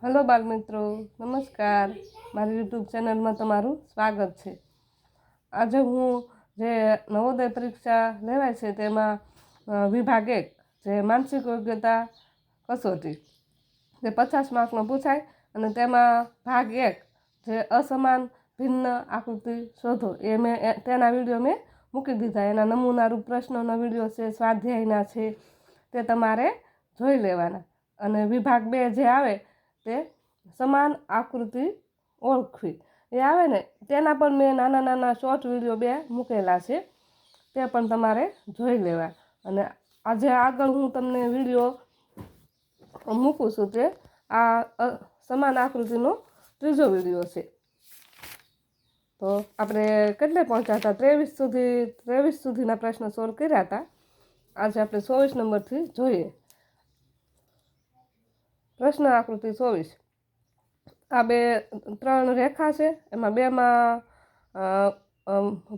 Hello બાળમિત્રો, નમસ્કાર. મારી યુટ્યુબ ચેનલમાં તમારું સ્વાગત છે. આજે હું જે નવોદય પરીક્ષા લેવાય છે તેમાં વિભાગ 1 જે માનસિક યોગ્યતા કસોટી જે 50 માર્કનો પૂછાય અને તેમાં ભાગ 1 જે અસમાન ભિન્ન આકૃતિ શોધો તેના વિડીયો મેં મૂકી દીધા. એના નમૂનારૂપ પ્રશ્નોના વિડીયો છે, સ્વાધ્યાયના છે, તે તમારે જોઈ લેવાના. અને વિભાગ 2 જે આવે તે સમાન આકૃતિ ઓળખવી એ આવે ને, તેના પણ મેં નાના નાના શોર્ટ વિડીયો 2 મૂકેલા છે, તે પણ તમારે જોઈ લેવા. અને આજે આગળ હું તમને વિડીયો મૂકું છું તે આ સમાન આકૃતિનો ત્રીજો વિડીયો છે. તો આપણે કેટલે પહોંચ્યા હતા? 23 સુધીના પ્રશ્ન સોલ્વ કર્યા હતા. આજે આપણે 24 નંબરથી જોઈએ. પ્રશ્ન આકૃતિ 24. આ 3 રેખા છે, એમાં 2માં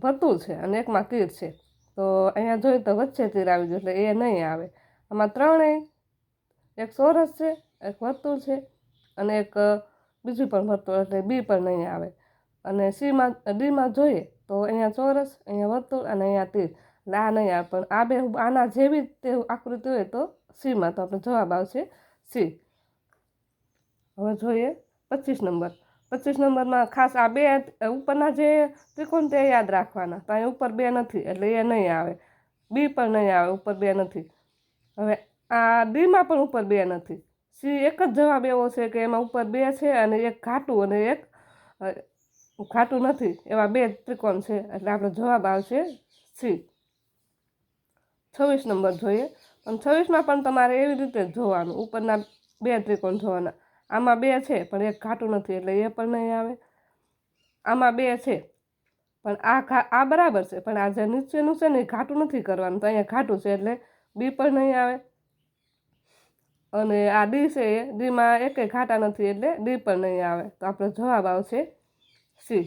વર્તુળ છે અને એકમાં તીર છે. તો અહીંયા જોઈએ તો વચ્ચે તીર આવી ગયું એટલે એ નહીં આવે. આમાં 3 એક ચોરસ છે, એક વર્તુળ છે અને એક બીજું પણ વર્તુળ એટલે બી પણ નહીં આવે. અને ડીમાં જોઈએ તો અહીંયા ચોરસ, અહીંયા વર્તુળ અને અહીંયા તીર એટલે આ નહીં આવે. પણ આ 2 આના જેવી તે આકૃતિ હોય તો સીમાં, તો આપણે જવાબ આવશે સી. હવે જોઈએ 25 નંબર. 25 નંબરમાં ખાસ આ 2 ઉપરના જે ત્રિકોણ તે યાદ રાખવાના. તો અહીંયા ઉપર 2 નથી એટલે એ નહીં આવે. બી પણ નહીં આવે, ઉપર 2 નથી. હવે આ ડીમાં પણ ઉપર 2 નથી. સી એક જ જવાબ એવો છે કે એમાં ઉપર 2 છે અને એક ઘાટું અને એક ઘાટું નથી. એવા 2 ત્રિકોણ છે એટલે આપણો જવાબ આવશે સી. 26 નંબર જોઈએ. અને 26માં પણ તમારે એવી રીતે જ જોવાનું, ઉપરના 2 ત્રિકોણ જોવાના. આમાં 2 છે પણ એક ઘાટું નથી એટલે એ પણ નહીં આવે. આમાં 2 છે પણ આ બરાબર છે, પણ આ જે નીચેનું છે ને એ ઘાટું નથી કરવાનું, તો અહીંયા ઘાટું છે એટલે બી પણ નહીં આવે. અને આ ડી છે, એ ડીમાં એકે ઘાટા નથી એટલે ડી પણ નહીં આવે. તો આપણો જવાબ આવશે સી.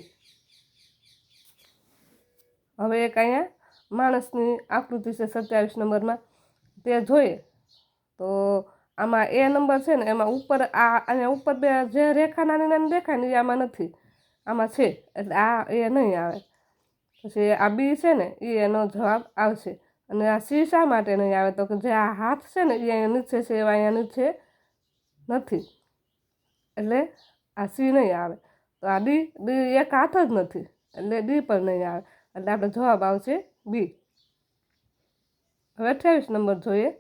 હવે એક અહીંયા માણસની આકૃતિ છે 27 નંબરમાં, તે જોઈએ તો આમાં એ નંબર છે ને, એમાં ઉપર અહીંયા ઉપર 2 જે રેખા નાની નાની દેખાય ને એ આમાં નથી, આમાં છે એટલે આ એ નહીં આવે. પછી આ બી છે ને એ એનો જવાબ આવશે. અને આ સી શા માટે નહીં આવે? તો કે જે આ હાથ છે ને એ અહીંયા નીચે છે, એવા અહીંયા નીચે નથી એટલે આ સી નહીં આવે. તો આ ડી એક હાથ જ નથી એટલે ડી પણ નહીં આવે. એટલે આપણો જવાબ આવશે બી. હવે 28 નંબર જોઈએ.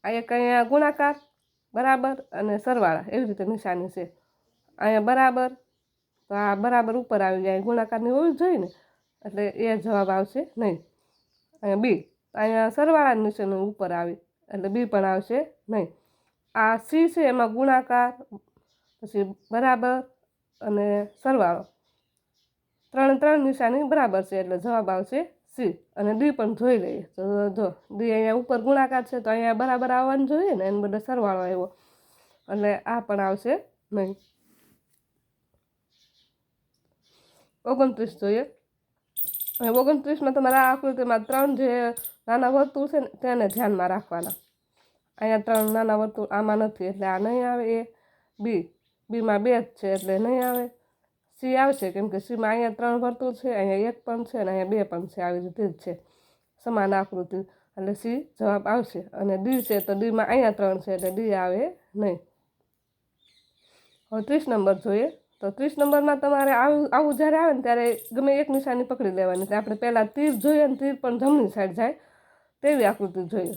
આ એક અહીંયા ગુણાકાર, બરાબર અને સરવાળા એવી રીતે નિશાની છે. અહીંયા બરાબર, તો આ બરાબર ઉપર આવી જાય, ગુણાકારની હોવી જોઈએ ને, એટલે એ જવાબ આવશે નહીં. અહીંયા બી, અહીંયા સરવાળાની નિશાની ઉપર આવી એટલે બી પણ આવશે નહીં. આ સી છે, એમાં ગુણાકાર પછી બરાબર અને સરવાળો ત્રણ નિશાની બરાબર છે એટલે જવાબ આવશે સી. અને ડી પણ જોઈ લઈએ તો જો ડી અહીંયા ઉપર ગુણાકાર છે તો અહીંયા બરાબર આવવાનું જોઈએ ને, એને બદલે સરવાળો આવ્યો એટલે આ પણ આવશે નહીં. 29 જોઈએ. હવે 29માં તમારા આ આકૃતિમાં 3 જે નાના વર્તુળ છે ને તેને ધ્યાનમાં રાખવાના. અહીંયા 3 નાના વર્તુળ આમાં નથી એટલે આ નહીં આવે. એ બીમાં 2 જ છે એટલે નહીં આવે. સી આવશે કેમ કે સીમાં અહીંયા 3 વર્તુળ છે, અહીંયા 1 પણ છે અને અહીંયા 2 પણ છે, આવી રીતે જ છે સમાન આકૃતિ એટલે સી જવાબ આવશે. અને ડી છે તો ડીમાં અહીંયા 3 છે એટલે ડી આવે નહીં. હવે 30 નંબર જોઈએ. તો 30 નંબરમાં તમારે આવું જ્યારે આવે ને ત્યારે ગમે એક નિશાની પકડી લેવાની. એટલે આપણે પહેલાં તીર જોઈએ ને તીર પણ જમણી સાઈડ જાય તેવી આકૃતિ જોઈએ.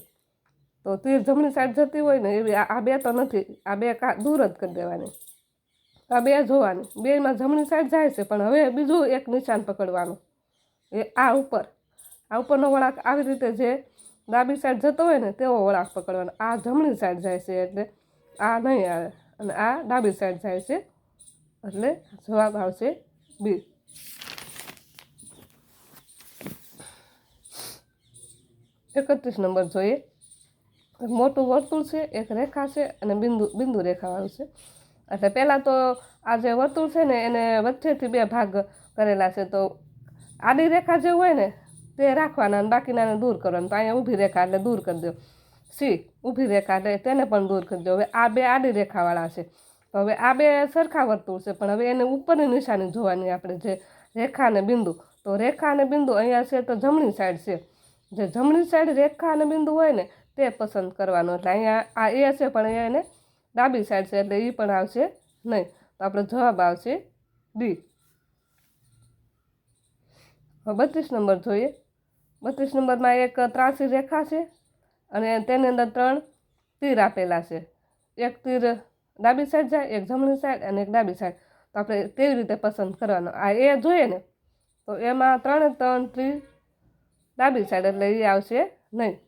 તો તીર જમણી સાઈડ જતી હોય ને એવી આ 2 તો નથી, આ 2 દૂર જ કરી દેવાની. આ 2 જોવાની, 2માં જમણી સાઈડ જાય છે પણ હવે બીજું એક નિશાન પકડવાનું. એ આ ઉપરનો વળાંક આવી રીતે જે ડાબી સાઈડ જતો હોય ને તેવો વળાંક પકડવાનો. આ જમણી સાઈડ જાય છે એટલે આ નહીં આવે અને આ ડાબી સાઈડ જાય છે એટલે જવાબ આવશે બી. 31 નંબર જોઈએ. એક મોટું વર્તુળ છે, એક રેખા છે અને બિંદુ રેખાવાળું છે. એટલે પહેલાં તો આ જે વર્તુળ છે ને એને વચ્ચેથી 2 ભાગ કરેલા છે. તો આડી રેખા જે હોય ને તે રાખવાના અને બાકીનાને દૂર કરવાના. તો અહીંયા ઊભી રેખા એટલે દૂર કરી દો. સી ઊભી રેખા એટલે તેને પણ દૂર કરી દો. હવે આ 2 આડી રેખાવાળા છે તો હવે આ બે સરખા વર્તુળ છે, પણ હવે એને ઉપરની નિશાની જોવાની આપણે, જે રેખા અને બિંદુ. તો રેખા અને બિંદુ અહીંયા છે તો જમણી સાઈડ છે. જે જમણી સાઈડ રેખા અને બિંદુ હોય ને તે પસંદ કરવાનું. એટલે અહીંયા આ એ છે, પણ અહીંયા એને ડાબી સાઈડ છે, એટલે એ પણ આવશે નહીં. તો આપણો જવાબ આવશે ડી. હવે 32 નંબર જોઈએ. 32 નંબરમાં એક ત્રાસી રેખા છે અને તેની અંદર 3 તીર આપેલા છે. એક તીર ડાબી સાઈડ જાય, એક જમણી સાઈડ અને એક ડાબી સાઈડ. તો આપણે કેવી રીતે પસંદ કરવાનો? આ એ જોઈએ ને તો એમાં 3 તીર ડાબી સાઈડ, એટલે એ આવશે નહીં.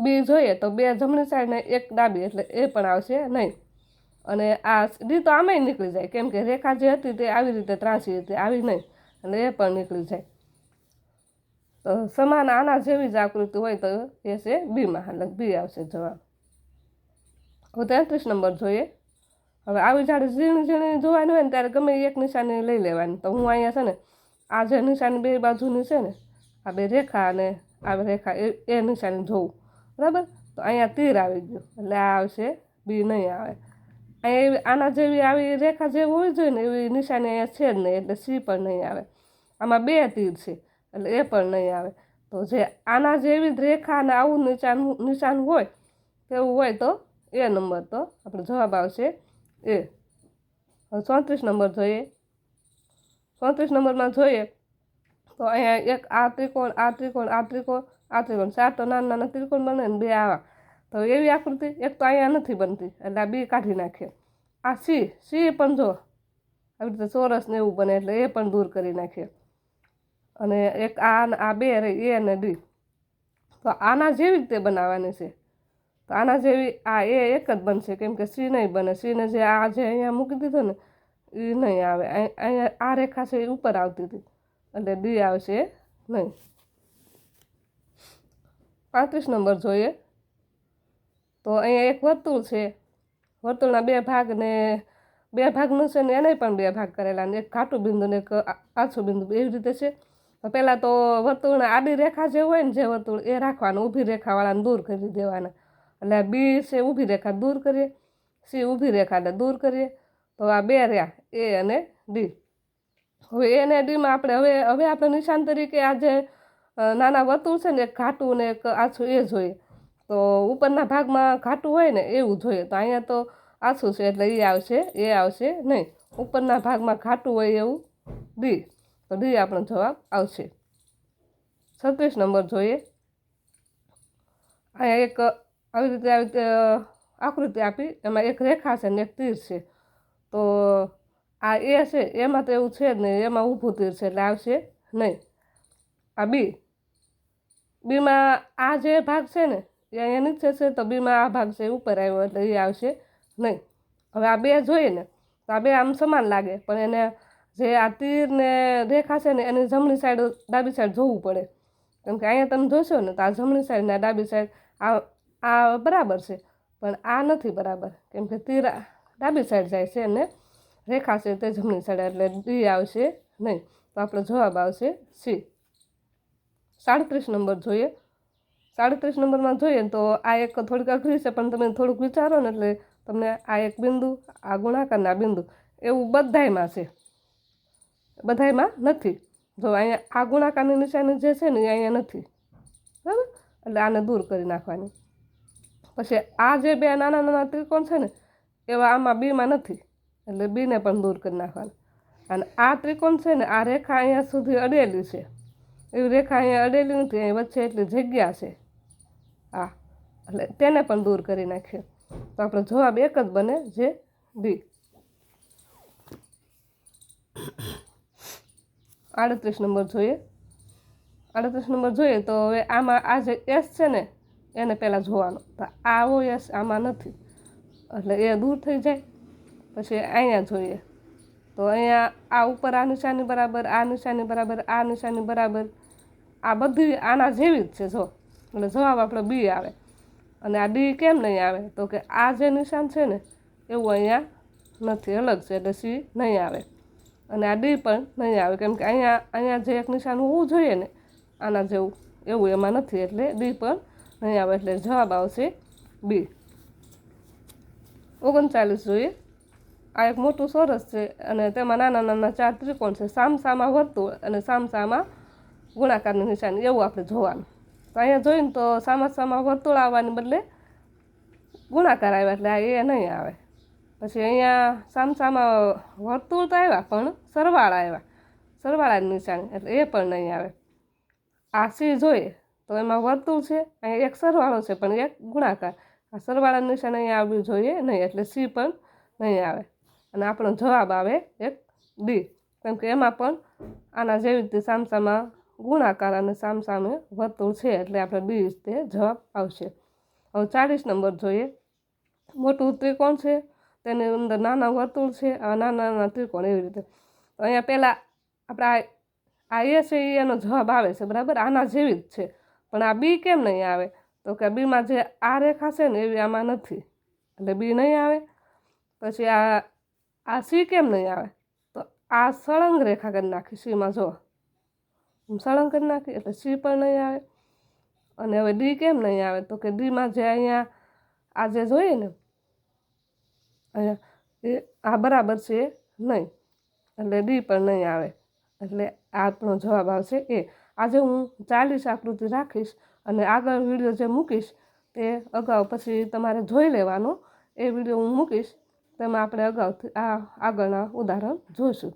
બી જોઈએ તો 2 જમણી સાઈડ ને 1 ડાબી, એટલે એ પણ આવશે નહીં. અને આ ડી તો આમાંય નીકળી જાય, કેમ કે રેખા જે હતી તે આવી રીતે ત્રાસી હતી, આવી નહીં, એટલે એ પણ નીકળી જાય. તો સમાન આના જેવી જ આકૃતિ હોય તો એ છે બીમાં, એટલે બી આવશે જવાબ. હવે 33 નંબર જોઈએ. હવે આવી જાડી ઝીણી ઝીણી જોવાની હોય ને ત્યારે ગમે એક નિશાની લઈ લેવાની. તો હું અહીંયા છે ને આ જે નિશાની બે બાજુની છે ને, આ બે રેખા અને આ રેખા, એ નિશાની જોઉં, બરાબર. તો અહીંયા તીર આવી ગયું, એટલે આ આવશે બી, નહીં આવે. અહીંયા આના જેવી આવી રેખા જેવી હોવી જોઈએ ને એવી નિશાની અહીંયા છે જ નહીં, એટલે સી પણ નહીં આવે. આમાં 2 તીર છે, એટલે એ પણ નહીં આવે. તો જે આના જેવી જ રેખા અને આવું નિશાન હોય તેવું હોય તો એ નંબર, તો આપણો જવાબ આવશે એ. હવે 34 નંબર જોઈએ. 34 નંબરમાં જોઈએ તો અહીંયા એક આ ત્રિકોણ, આ ત્રિકોણ, આ ત્રિકોણ, આ ત્રિકોણ, 4 તો નાના નાના ત્રિકોણ બને ને 2 આવા. તો એવી આકૃતિ એક તો અહીંયા નથી બનતી, એટલે આ બી કાઢી નાખીએ. આ સી પણ જો આવી રીતે ચોરસ ને એવું બને, એટલે એ પણ દૂર કરી નાખીએ. અને એક આ 2 રહી, એ અને ડી. તો આના જેવી રીતે બનાવવાની છે. તો આના જેવી આ એ એક જ બનશે, કેમ કે સી નહીં બને. સીને જે આ જે અહીંયા મૂકી દીધું ને એ નહીં આવે. અહીંયા આ રેખા છે એ ઉપર આવતી હતી, એટલે ડી આવશે નહીં. 35 નંબર જોઈએ. તો અહીંયા એક વર્તુળ છે, વર્તુળના 2 ભાગ ને 2 ભાગનું છે ને એને પણ 2 ભાગ કરેલા, ને એક ઘાટું બિંદુ ને એક આછું બિંદુ, એવી રીતે છે. તો પહેલાં તો વર્તુળના આડી રેખા જે હોય ને જે વર્તુળ એ રાખવાનું, ઊભી રેખાવાળાને દૂર કરી દેવાના. એટલે બી છે ઊભી રેખા દૂર કરીએ, સી ઊભી રેખા એટલે દૂર કરીએ. તો આ 2 રહ્યા, એ અને ડી. હવે એ અને ડીમાં આપણે હવે આપણે નિશાન તરીકે આ જે નાના વર્તુળ છે ને એક ઘાટું ને એક આછું એ જોઈએ. તો ઉપરના ભાગમાં ઘાટું હોય ને એવું જોઈએ. તો અહીંયા તો આછું છે, એટલે એ આવશે, એ આવશે નહીં. ઉપરના ભાગમાં ઘાટું હોય એવું ડી, તો ડી આપણો જવાબ આવશે. 36 નંબર જોઈએ. અહીંયા એક આવી રીતે આકૃતિ આપી, એમાં એક રેખા છે ને એક તીર છે. તો આ એ છે એમાં તો એવું છે જ નહીં, એમાં ઊભું તીર છે, એટલે આવશે નહીં. આ બીમાં આ જે ભાગ છે ને એ અહીંયા નીચે છે, તો બીમાં આ ભાગ છે ઉપર આવ્યો, એટલે એ આવશે નહીં. હવે આ 2 જોઈએ ને તો આ 2 આમ સમાન લાગે, પણ એને જે આ તીર ને રેખા છે ને એની જમણી સાઈડ ડાબી સાઈડ જોવું પડે. કેમ કે અહીંયા તમે જોશો ને તો આ જમણી સાઈડ ને ડાબી સાઈડ આ બરાબર છે, પણ આ નથી બરાબર, કેમ કે તીર ડાબી સાઈડ જાય છે અને રેખા છે તે જમણી સાઈડ, એટલે ડી આવશે નહીં. તો આપણો જવાબ આવશે સી. 37 નંબર જોઈએ. 37 નંબરમાં જોઈએ તો આ એક થોડીક અઘરી છે, પણ તમે થોડુંક વિચારો ને એટલે તમને આ એક બિંદુ, આ ગુણાકારના બિંદુ એવું બધાયમાં છે, બધાયમાં નથી. જો અહીંયા આ ગુણાકારની નિશાની જે છે ને એ અહીંયા નથી, બરાબર. એટલે આને દૂર કરી નાખવાની. પછી આ જે 2 નાના નાના ત્રિકોણ છે ને એવા આમાં બીમાં નથી, એટલે બીને પણ દૂર કરી નાખવાના. અને આ ત્રિકોણ છે ને આ રેખા અહીંયા સુધી અડેલી છે, એવી રેખા અહીંયા અડેલી નથી, અહીં વચ્ચે એટલી જગ્યા છે આ, એટલે તેને પણ દૂર કરી નાખીએ. તો આપણો જવાબ એક જ બને, જે ડી. 38 નંબર જોઈએ. 38 નંબર જોઈએ તો હવે આમાં આ જે એસ છે ને એને પહેલાં જોવાનો. તો આવો એસ આમાં નથી, એટલે એ દૂર થઈ જાય. પછી અહીંયા જોઈએ તો અહીંયા આ ઉપર આ નિશાની બરાબર, આ નિશાની બરાબર, આ નિશાની બરાબર, આ બધી આના જેવી જ છે જો, એટલે જવાબ આપણો બી આવે. અને આ ડી કેમ નહીં આવે? તો કે આ જે નિશાન છે ને એવું અહીંયા નથી, અલગ છે, એટલે સી નહીં આવે. અને આ ડી પણ નહીં આવે, કેમ કે અહીંયા જે એક નિશાન હોવું જોઈએ ને આના જેવું, એવું એમાં નથી, એટલે ડી પણ નહીં આવે. એટલે જવાબ આવશે બી. 39 જોઈએ. આ એક મોટું ચોરસ છે અને તેમાં નાના નાના 4 ત્રિકોણ છે, સામસામા વર્તુળ અને સામસામા ગુણાકારની નિશાની, એવું આપણે જોવાનું. તો અહીંયા જોઈને તો સામા વર્તુળ આવવાને બદલે ગુણાકાર આવ્યા, એટલે આ એ નહીં આવે. પછી અહીંયા સામસામા વર્તુળ તો આવ્યા પણ સરવાળા આવ્યા, સરવાળાની નિશાની, એટલે એ પણ નહીં આવે. આ સી જોઈએ તો એમાં વર્તુળ છે, અહીંયા એક સરવાળો છે પણ એક ગુણાકાર, આ સરવાળાની નિશાની અહીંયા આવવી જોઈએ નહીં, એટલે સી પણ નહીં આવે. અને આપણો જવાબ આવે એક ડી, કેમ કે એમાં પણ આના જેવી રીતે સામસામા ગુણાકાર અને સામસામે વર્તુળ છે, એટલે આપણે ડી તે જવાબ આવશે. હવે 40 નંબર જોઈએ. મોટું ત્રિકોણ છે, તેની અંદર નાના વર્તુળ છે, આ નાના નાના ત્રિકોણ, એવી રીતે. તો અહીંયા પહેલાં આપણે આ એ છે એનો જવાબ આવે છે, બરાબર, આના જેવી જ છે. પણ આ બી કેમ નહીં આવે? તો કે બીમાં જે આ રેખા છે ને એવી આમાં નથી, એટલે બી નહીં આવે. પછી આ સી કેમ નહીં આવે? તો આ સળંગ રેખા કરી નાખી સીમાં, જો સળંગ કરી નાખી, એટલે સી પણ નહીં આવે. અને હવે ડી કેમ નહીં આવે? તો કે ડીમાં જે અહીંયા આ જે જોઈએ ને અહીંયા એ આ બરાબર છે નહીં, એટલે ડી પણ નહીં આવે, એટલે આપણો જવાબ આવશે એ. આજે હું 40 આકૃતિ રાખીશ અને આગળ વિડીયો જે મૂકીશ તે અગાઉ પછી તમારે જોઈ લેવાનો. એ વિડીયો હું મૂકીશ, તેમાં આપણે અગાઉથી આગળના ઉદાહરણ જોઈશું.